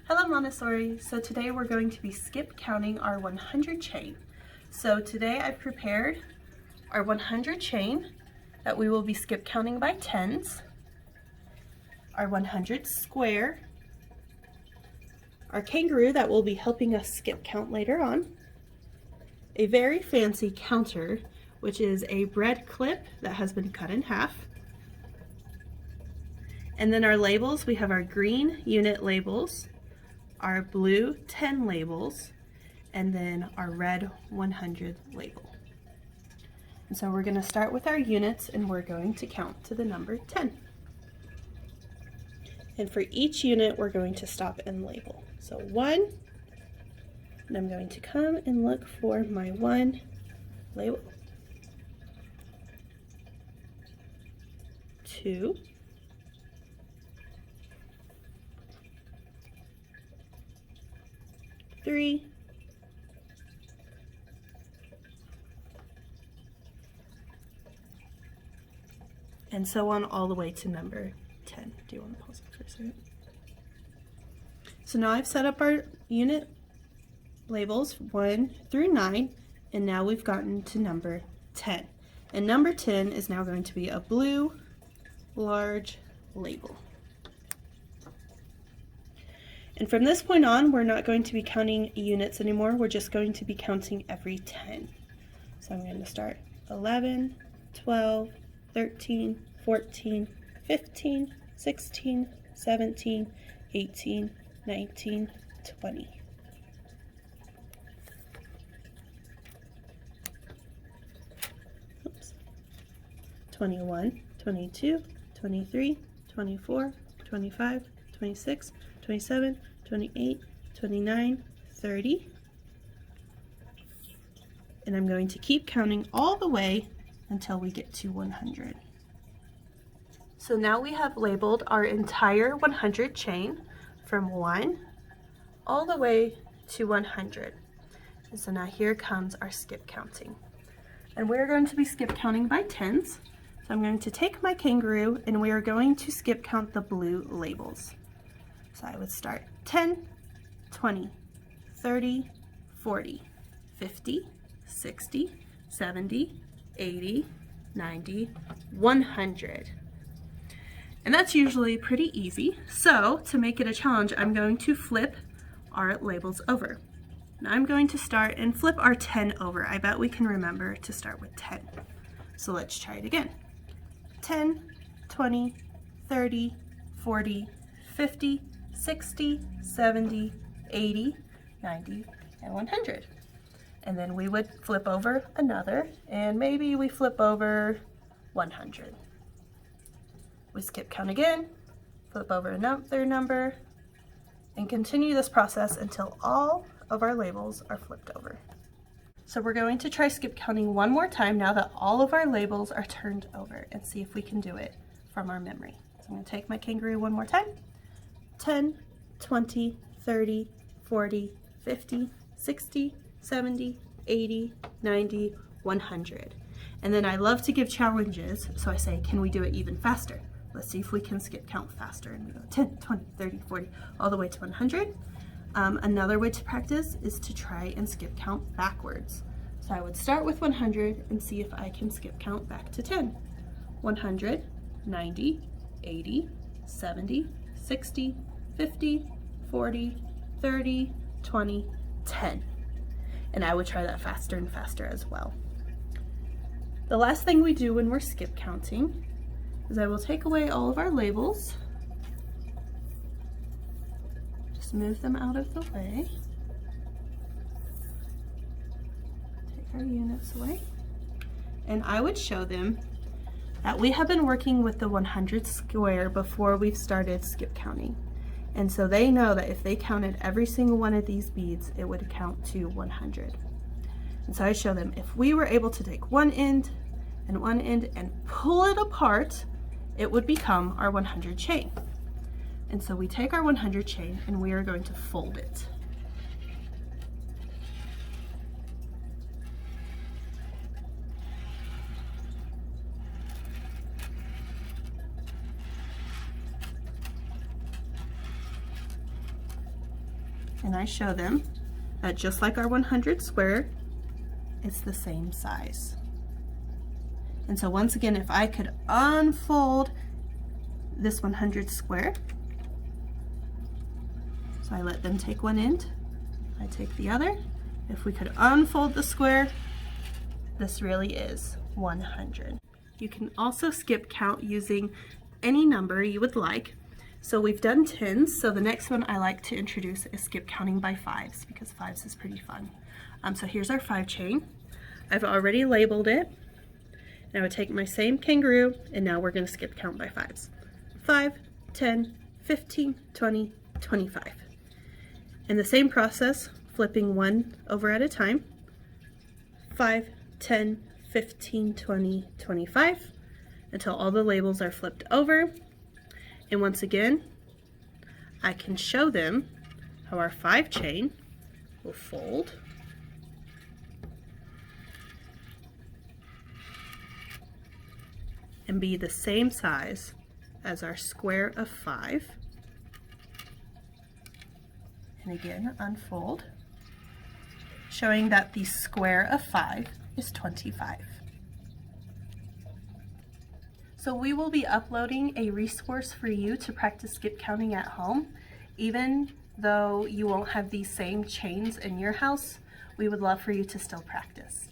Hello Montessori! So today we're going to be skip counting our 100 chain. So today I've prepared our 100 chain that we will be skip counting by tens, our 100 square, our kangaroo that will be helping us skip count later on, a very fancy counter which is a bread clip that has been cut in half, and then our labels, we have our green unit labels, our blue 10 labels, and then our red 100 label. And so we're going to start with our units and we're going to count to the number 10. And for each unit we're going to stop and label. So 1, and I'm going to come and look for my 1 label. 2, 3, 4, and so on all the way to number 10. Do you want to pause it for a second? So now I've set up our unit labels 1 through 9, and now we've gotten to number 10. And number 10 is now going to be a blue large label. And from this point on, we're not going to be counting units anymore. We're just going to be counting every 10. So I'm going to start 11, 12, 13, 14, 15, 16, 17, 18, 19, 20. Oops. 21, 22, 23, 24, 25, 26, 27, 28, 29, 30. And I'm going to keep counting all the way until we get to 100. So now we have labeled our entire 100 chain from 1 all the way to 100. And so now here comes our skip counting. And we're going to be skip counting by tens. So I'm going to take my kangaroo and we are going to skip count the blue labels. So I would start 10, 20, 30, 40, 50, 60, 70, 80, 90, 100. And that's usually pretty easy. So to make it a challenge, I'm going to flip our labels over. Now I'm going to start and flip our 10 over. I bet we can remember to start with 10. So let's try it again. 10, 20, 30, 40, 50, 60, 70, 80, 90, and 100. And then we would flip over another, and maybe we flip over 100. We skip count again, flip over another number, and continue this process until all of our labels are flipped over. So we're going to try skip counting one more time now that all of our labels are turned over and see if we can do it from our memory. So I'm going to take my kangaroo one more time. 10, 20, 30, 40, 50, 60, 70, 80, 90, 100. And then I love to give challenges, so I say, can we do it even faster? Let's see if we can skip count faster. And we go 10, 20, 30, 40, all the way to 100. Another way to practice is to try and skip count backwards. So I would start with 100 and see if I can skip count back to 10. 100, 90, 80, 70, 60, 50, 40, 30, 20, 10. And I would try that faster and faster as well. The last thing we do when we're skip counting is I will take away all of our labels. Just move them out of the way. Take our units away. And I would show them that we have been working with the 100 square before we've started skip counting. And so they know that if they counted every single one of these beads, it would count to 100. And so I show them if we were able to take one end and pull it apart, it would become our 100 chain. And so we take our 100 chain and we are going to fold it. and I show them that just like our 100 square, it's the same size. And so once again, if I could unfold this 100 square, so I let them take one end, I take the other. If we could unfold the square, this really is 100. You can also skip count using any number you would like. So we've done tens, so the next one I like to introduce is skip counting by fives, because fives is pretty fun. So here's our 5 chain. I've already labeled it. Now I would take my same kangaroo, and now we're going to skip count by fives. 5, 10, 15, 20, 25. And the same process, flipping one over at a time. 5, 10, 15, 20, 25, until all the labels are flipped over. And once again, I can show them how our 5 chain will fold. And be the same size as our square of 5. And again, unfold, showing that the square of 5 is 25. So we will be uploading a resource for you to practice skip counting at home. Even though you won't have these same chains in your house, we would love for you to still practice.